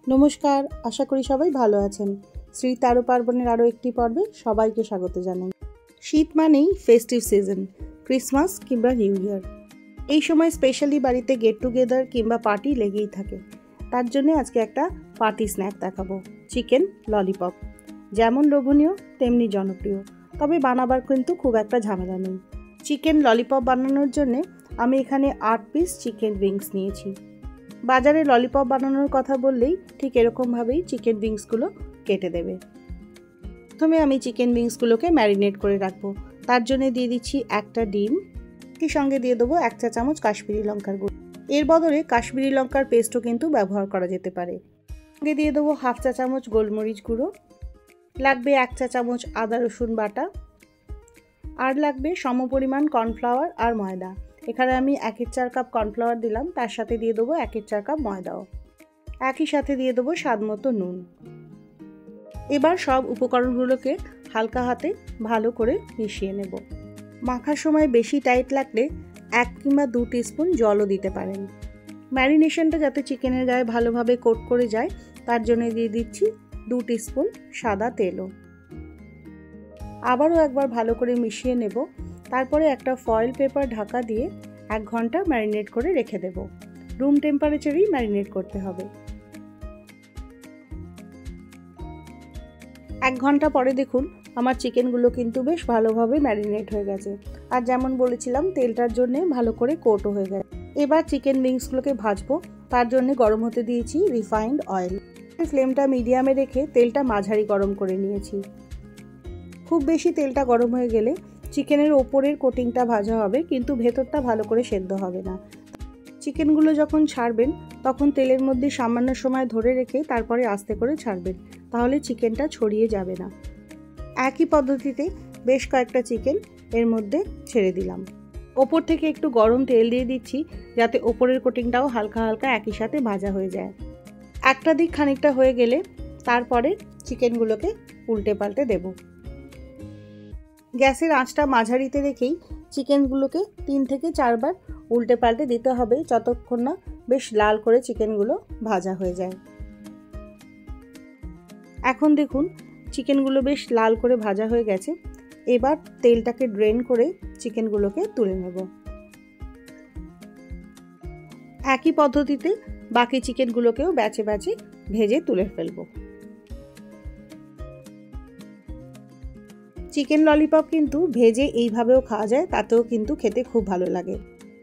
নমস্কার, আশা করি সবাই ভালো আছেন। শ্রী তেরো পার্বণের আরও একটি পর্বে সবাইকে স্বাগত জানাই। শীত মানেই ফেস্টিভ সিজন, ক্রিসমাস কিংবা নিউ ইয়ার। এই সময় স্পেশালি বাড়িতে গেট টুগেদার কিংবা পার্টি লেগেই থাকে। তার জন্য আজকে একটা পার্টি স্ন্যাক দেখাবো, চিকেন ললিপপ। যেমন লোভনীয় তেমনি জনপ্রিয়, তবে বানাবার কিন্তু খুব একটা ঝামেলা নেই। চিকেন ললিপপ বানানোর জন্য আমি এখানে 8 পিস চিকেন উইংস নিয়েছি। বাজারে ললিপপ বানানোর কথা বললেই ঠিক এরকমভাবেই চিকেন উইংসগুলো কেটে দেবে। প্রথমে আমি চিকেন উইংসগুলোকে ম্যারিনেট করে রাখবো। তার জন্য দিয়ে দিচ্ছি একটা ডিম, এর সঙ্গে দিয়ে দেবো 1 চা চামচ কাশ্মীরি লঙ্কার গুঁড়ো। এর বদলে কাশ্মীরি লঙ্কার পেস্টও কিন্তু ব্যবহার করা যেতে পারে। সঙ্গে দিয়ে দেবো 1/2 চা চামচ গোলমরিচ গুঁড়ো, লাগবে 1 চা চামচ আদা রসুন বাটা, আর লাগবে সমপরিমাণ কর্নফ্লাওয়ার আর ময়দা। এখানে আমি 1/4 কাপ কর্নফ্লাওয়ার দিলাম, তার সাথে দিয়ে দেবো 1/4 কাপ ময়দাও। একই সাথে দিয়ে দেবো স্বাদ মতো নুন। এবার সব উপকরণগুলোকে হালকা হাতে ভালো করে মিশিয়ে নেব। মাখার সময় বেশি টাইট লাগলে 1 কিংবা 2 টিস্পুন জলও দিতে পারেন। ম্যারিনেশনটা যাতে চিকেনের গায়ে ভালোভাবে কোট করে যায় তার জন্য দিয়ে দিচ্ছি 2 টিস্পুন সাদা তেলও। আবারও একবার ভালো করে মিশিয়ে নেব। তারপরে একটা ফয়েল পেপার ঢাকা দিয়ে 1 ঘন্টা ম্যারিনেট করে রেখে দেব। রুম টেম্পারেচারেই ম্যারিনেট করতে হবে। 1 ঘন্টা পরে দেখুন আমার চিকেনগুলো কিন্তু বেশ ভালোভাবে ম্যারিনেট হয়ে গেছে, আর যেমন বলেছিলাম তেলটার জন্য ভালো করে কোটও হয়ে গেছে। এবার চিকেন উইংসগুলোকে ভাজবো। তার জন্য গরম হতে দিয়েছি রিফাইন্ড অয়েল। ফ্লেমটা মিডিয়ামে রেখে তেলটা মাঝারি গরম করে নিয়েছি। খুব বেশি তেলটা গরম হয়ে গেলে চিকেনের ওপরের কোটিংটা ভাজা হবে, কিন্তু ভেতরটা ভালো করে সেদ্ধ হবে না। চিকেনগুলো যখন ছাড়বেন তখন তেলের মধ্যে সামান্য সময় ধরে রেখে তারপরে আস্তে করে ছাড়বেন, তাহলে চিকেনটা ছড়িয়ে যাবে না। একই পদ্ধতিতে বেশ কয়েকটা চিকেন এর মধ্যে ছেড়ে দিলাম। ওপর থেকে একটু গরম তেল দিয়ে দিচ্ছি, যাতে ওপরের কোটিংটাও হালকা হালকা একই সাথে ভাজা হয়ে যায়। একটা দিক খানিকটা হয়ে গেলে তারপরে চিকেনগুলোকে উল্টে পাল্টে দেব। গ্যাসের আঁচটা মাঝারিতে রেখেই চিকেনগুলোকে 3 থেকে 4 বার উল্টে পাল্টে দিতে হবে, যতক্ষণ না বেশ লাল করে চিকেনগুলো ভাজা হয়ে যায়। এখন দেখুন চিকেনগুলো বেশ লাল করে ভাজা হয়ে গেছে। এবার তেলটাকে ড্রেন করে চিকেনগুলোকে তুলে নেব। একই পদ্ধতিতে বাকি চিকেনগুলোকেও ব্যাচে ব্যাচে ভেজে তুলে ফেলব। চিকেন ললিপপ কিন্তু ভেজে এইভাবেও খাওয়া যায়, তাতেও কিন্তু খেতে খুব ভালো লাগে।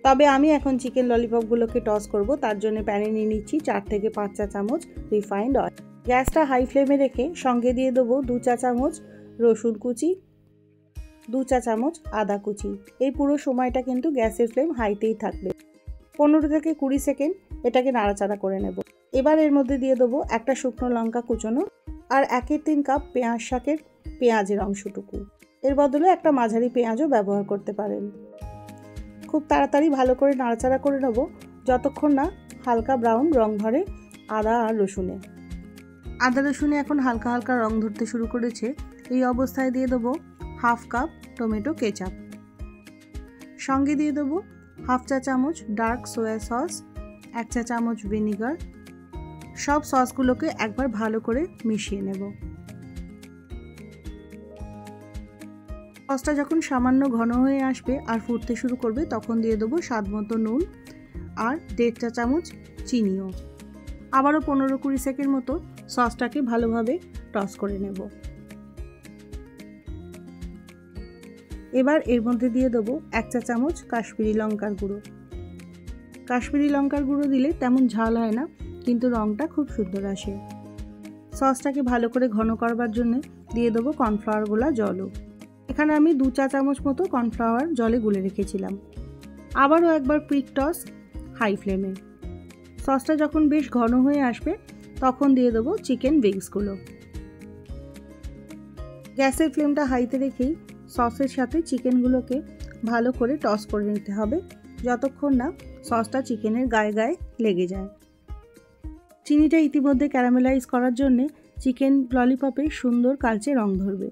তবে আমি এখন চিকেন ললিপপগুলোকে টস করব। তার জন্য প্যানে নিয়ে নিচ্ছি 4 থেকে 5 চা চামচ রিফাইন্ড অয়েল। গ্যাসটা হাই ফ্লেমে রেখে সঙ্গে দিয়ে দেবো 2 চা চামচ রসুন কুচি, 2 চা চামচ আদা কুচি। এই পুরো সময়টা কিন্তু গ্যাসের ফ্লেম হাইতেই থাকবে। 15 থেকে 20 সেকেন্ড এটাকে নাড়াচাড়া করে নেব। এবার এর মধ্যে দিয়ে দেবো একটা শুকনো লঙ্কা কুচোনো আর 1/3 কাপ পেঁয়াজ শাকের পেঁয়াজের অংশটুকু। এর বদলে একটা মাঝারি পেঁয়াজও ব্যবহার করতে পারেন। খুব তাড়াতাড়ি ভালো করে নাড়াচাড়া করে নেব, যতক্ষণ না হালকা ব্রাউন রং ধরে আদা আর রসুনে। আদা রসুনে এখন হালকা হালকা রং ধরতে শুরু করেছে। এই অবস্থায় দিয়ে দেবো 1/2 কাপ টমেটো কেচাপ। সঙ্গে দিয়ে দেবো 1/2 চা চামচ ডার্ক সোয়া সস, 1 চা চামচ ভিনিগার। সব সসগুলোকে একবার ভালো করে মিশিয়ে নেব। সসটা যখন সামান্য ঘন হয়ে আসবে আর ফুটতে শুরু করবে তখন দিয়ে দেবো স্বাদ মতো নুন আর 1.5 চা চামচ চিনিও। আবারও 15-20 সেকেন্ড মতো সসটাকে ভালোভাবে টস করে নেব। এবার এর মধ্যে দিয়ে দেবো 1 চা চামচ কাশ্মীরি লঙ্কার গুঁড়ো। কাশ্মীরি লঙ্কার গুঁড়ো দিলে তেমন ঝাল হয় না, কিন্তু রঙটা খুব সুন্দর আসে। সসটাকে ভালো করে ঘন করবার জন্য দিয়ে দেবো কর্নফ্লাওয়ার গোলা জলও। এখানে আমি 2 চা চামচ মতো কর্নফ্লাওয়ার জলে গুলে রেখেছিলাম। আবারও একবার কুইক টস হাই ফ্লেমে। সসটা যখন বেশ ঘন হয়ে আসবে তখন দিয়ে দেবো চিকেন উইংসগুলো। গ্যাসের ফ্লেমটা হাইতে রেখেই সসের সাথে চিকেনগুলোকে ভালো করে টস করে নিতে হবে, যতক্ষণ না সসটা চিকেনের গায়ে গায়ে লেগে যায়। চিনিটা ইতিমধ্যে ক্যারামেলাইজ করার জন্যে চিকেন ললিপপে সুন্দর কালচে রং ধরবে।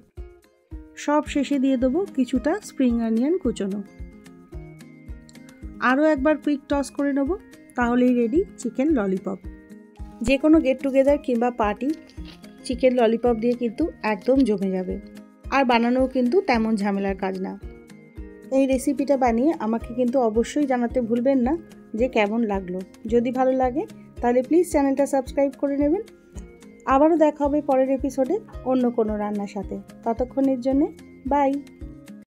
সব শেষে দিয়ে দেবো কিছুটা স্প্রিং অনিয়ন কুচোনো। আরও একবার কুইক টস করে নেব, তাহলেই রেডি চিকেন ললিপপ। যে কোনো গেট টুগেদার কিংবা পার্টি চিকেন ললিপপ দিয়ে কিন্তু একদম জমে যাবে। আর বানানোও কিন্তু তেমন ঝামেলার কাজ না। এই রেসিপিটা বানিয়ে আমাকে কিন্তু অবশ্যই জানাতে ভুলবেন না যে কেমন লাগলো। যদি ভালো লাগে তাহলে প্লিজ চ্যানেলটা সাবস্ক্রাইব করে নেবেন। আবারও দেখা হবে পরের এপিসোডে অন্য কোনো রান্নার সাথে। ততক্ষণের জন্যে বাই।